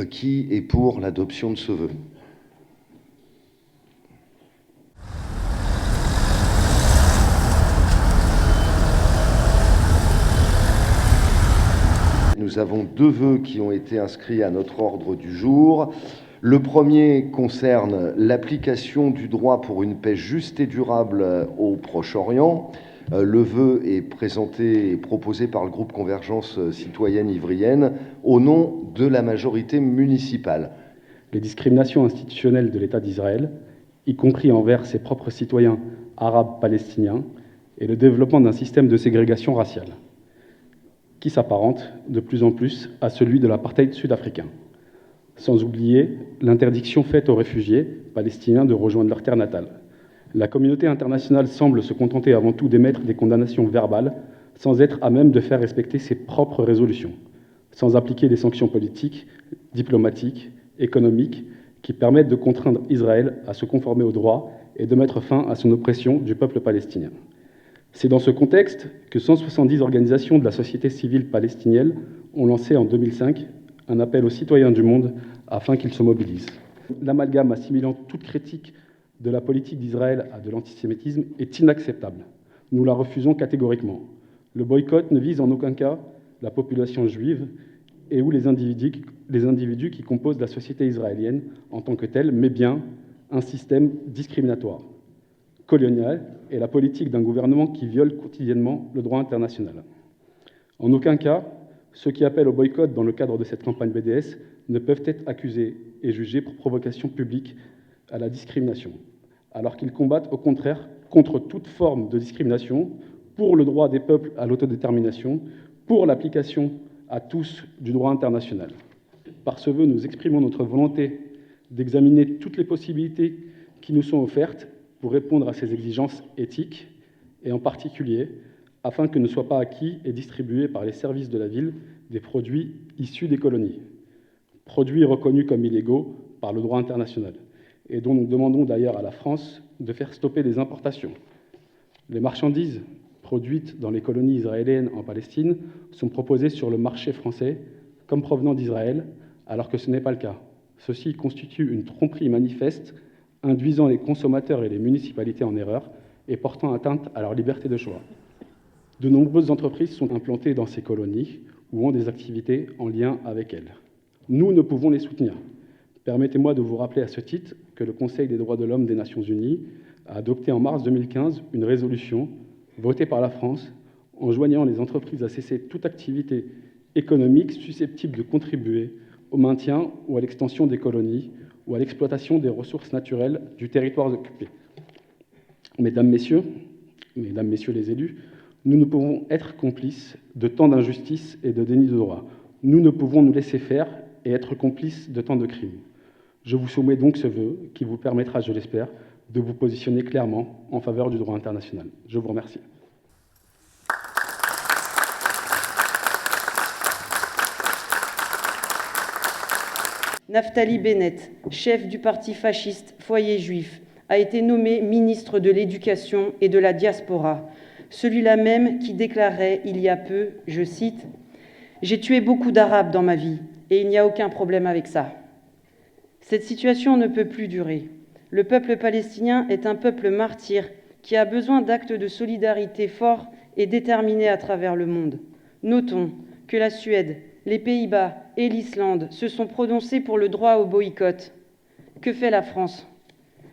Qui est pour l'adoption de ce vœu? Nous avons deux vœux qui ont été inscrits à notre ordre du jour. Le premier concerne l'application du droit pour une paix juste et durable au Proche-Orient. Le vœu est présenté et proposé par le groupe Convergence citoyenne ivrienne au nom de la majorité municipale. Les discriminations institutionnelles de l'État d'Israël, y compris envers ses propres citoyens arabes palestiniens, et le développement d'un système de ségrégation raciale, qui s'apparente de plus en plus à celui de l'apartheid sud-africain. Sans oublier l'interdiction faite aux réfugiés palestiniens de rejoindre leur terre natale. La communauté internationale semble se contenter avant tout d'émettre des condamnations verbales, sans être à même de faire respecter ses propres résolutions, sans appliquer des sanctions politiques, diplomatiques, économiques, qui permettent de contraindre Israël à se conformer au droit et de mettre fin à son oppression du peuple palestinien. C'est dans ce contexte que 170 organisations de la société civile palestinienne ont lancé en 2005 un appel aux citoyens du monde afin qu'ils se mobilisent. L'amalgame assimilant toute critique de la politique d'Israël à de l'antisémitisme est inacceptable. Nous la refusons catégoriquement. Le boycott ne vise en aucun cas la population juive et ou les individus qui composent la société israélienne en tant que telle, mais bien un système discriminatoire, colonial et la politique d'un gouvernement qui viole quotidiennement le droit international. En aucun cas, ceux qui appellent au boycott dans le cadre de cette campagne BDS ne peuvent être accusés et jugés pour provocation publique à la discrimination, alors qu'ils combattent au contraire contre toute forme de discrimination, pour le droit des peuples à l'autodétermination, pour l'application à tous du droit international. Par ce vœu, nous exprimons notre volonté d'examiner toutes les possibilités qui nous sont offertes pour répondre à ces exigences éthiques, et en particulier afin que ne soient pas acquis et distribués par les services de la ville des produits issus des colonies, produits reconnus comme illégaux par le droit international, et dont nous demandons d'ailleurs à la France de faire stopper les importations. Les marchandises produites dans les colonies israéliennes en Palestine sont proposées sur le marché français comme provenant d'Israël, alors que ce n'est pas le cas. Ceci constitue une tromperie manifeste, induisant les consommateurs et les municipalités en erreur et portant atteinte à leur liberté de choix. De nombreuses entreprises sont implantées dans ces colonies ou ont des activités en lien avec elles. Nous ne pouvons les soutenir. Permettez-moi de vous rappeler à ce titre que le Conseil des droits de l'homme des Nations Unies a adopté en mars 2015 une résolution votée par la France enjoignant les entreprises à cesser toute activité économique susceptible de contribuer au maintien ou à l'extension des colonies ou à l'exploitation des ressources naturelles du territoire occupé. Mesdames, Messieurs les élus, nous ne pouvons être complices de tant d'injustices et de déni de droit. Nous ne pouvons nous laisser faire et être complices de tant de crimes. Je vous soumets donc ce vœu qui vous permettra, je l'espère, de vous positionner clairement en faveur du droit international. Je vous remercie. Naftali Bennett, chef du parti fasciste Foyer Juif, a été nommé ministre de l'Éducation et de la Diaspora, celui-là même qui déclarait il y a peu, je cite, « J'ai tué beaucoup d'Arabes dans ma vie et il n'y a aucun problème avec ça. » Cette situation ne peut plus durer. Le peuple palestinien est un peuple martyr qui a besoin d'actes de solidarité forts et déterminés à travers le monde. Notons que la Suède, les Pays-Bas et l'Islande se sont prononcés pour le droit au boycott. Que fait la France ?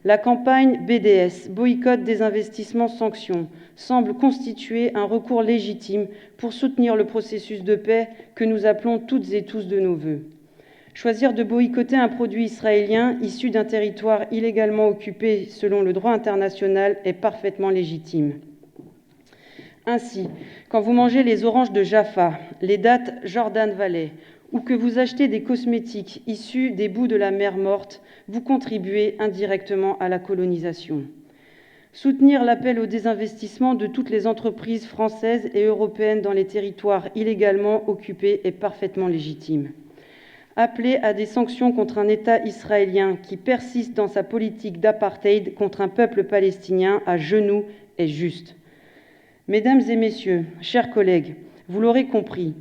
La campagne BDS, boycott des investissements sanctions, semble constituer un recours légitime pour soutenir le processus de paix que nous appelons toutes et tous de nos vœux. Choisir de boycotter un produit israélien issu d'un territoire illégalement occupé selon le droit international est parfaitement légitime. Ainsi, quand vous mangez les oranges de Jaffa, les dattes Jordan Valley, ou que vous achetez des cosmétiques issus des bouts de la mer Morte, vous contribuez indirectement à la colonisation. Soutenir l'appel au désinvestissement de toutes les entreprises françaises et européennes dans les territoires illégalement occupés est parfaitement légitime. Appeler à des sanctions contre un État israélien qui persiste dans sa politique d'apartheid contre un peuple palestinien à genoux est juste. Mesdames et messieurs, chers collègues, vous l'aurez compris,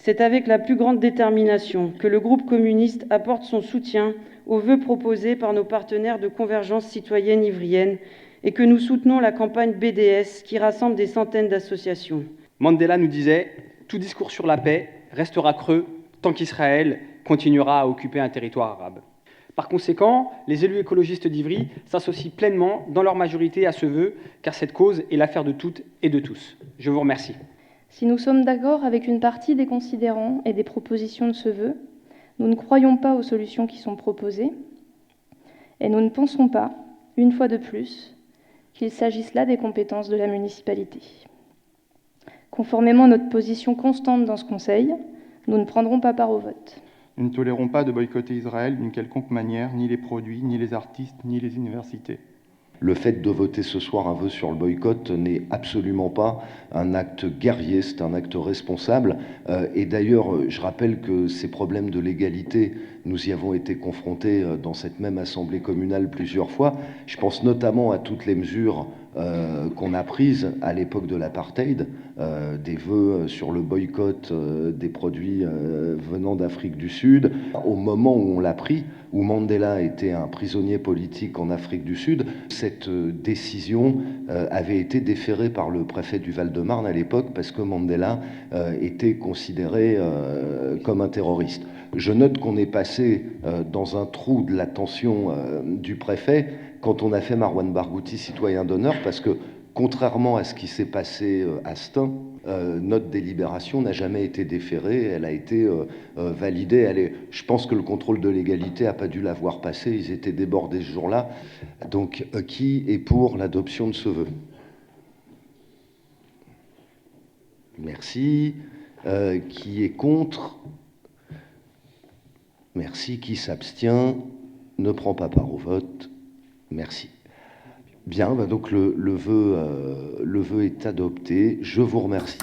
C'est avec la plus grande détermination que le groupe communiste apporte son soutien aux vœux proposés par nos partenaires de Convergence citoyenne ivrienne et que nous soutenons la campagne BDS qui rassemble des centaines d'associations. Mandela nous disait « Tout discours sur la paix restera creux tant qu'Israël continuera à occuper un territoire arabe ». Par conséquent, les élus écologistes d'Ivry s'associent pleinement dans leur majorité à ce vœu, car cette cause est l'affaire de toutes et de tous. Je vous remercie. Si nous sommes d'accord avec une partie des considérants et des propositions de ce vœu, nous ne croyons pas aux solutions qui sont proposées et nous ne pensons pas, une fois de plus, qu'il s'agisse là des compétences de la municipalité. Conformément à notre position constante dans ce Conseil, nous ne prendrons pas part au vote. Nous ne tolérons pas de boycotter Israël d'une quelconque manière, ni les produits, ni les artistes, ni les universités. Le fait de voter ce soir un vœu sur le boycott n'est absolument pas un acte guerrier, c'est un acte responsable. Et d'ailleurs, je rappelle que ces problèmes de légalité, nous y avons été confrontés dans cette même assemblée communale plusieurs fois. Je pense notamment à toutes les mesures qu'on a prises à l'époque de l'apartheid, des vœux sur le boycott des produits venant d'Afrique du Sud. Au moment où on l'a pris, où Mandela était un prisonnier politique en Afrique du Sud, cette décision avait été déférée par le préfet du Val-de-Marne à l'époque parce que Mandela était considéré comme un terroriste. Je note qu'on est passé dans un trou de l'attention du préfet quand on a fait Marwan Barghouti citoyen d'honneur, parce que contrairement à ce qui s'est passé à Stein, notre délibération n'a jamais été déférée, elle a été validée. Je pense que le contrôle de légalité n'a pas dû la voir passer, ils étaient débordés ce jour-là. Donc, qui est pour l'adoption de ce vœu? Merci. Qui est contre? Merci. Qui s'abstient? Ne prend pas part au vote? Merci. Bien, donc le vœu est adopté. Je vous remercie.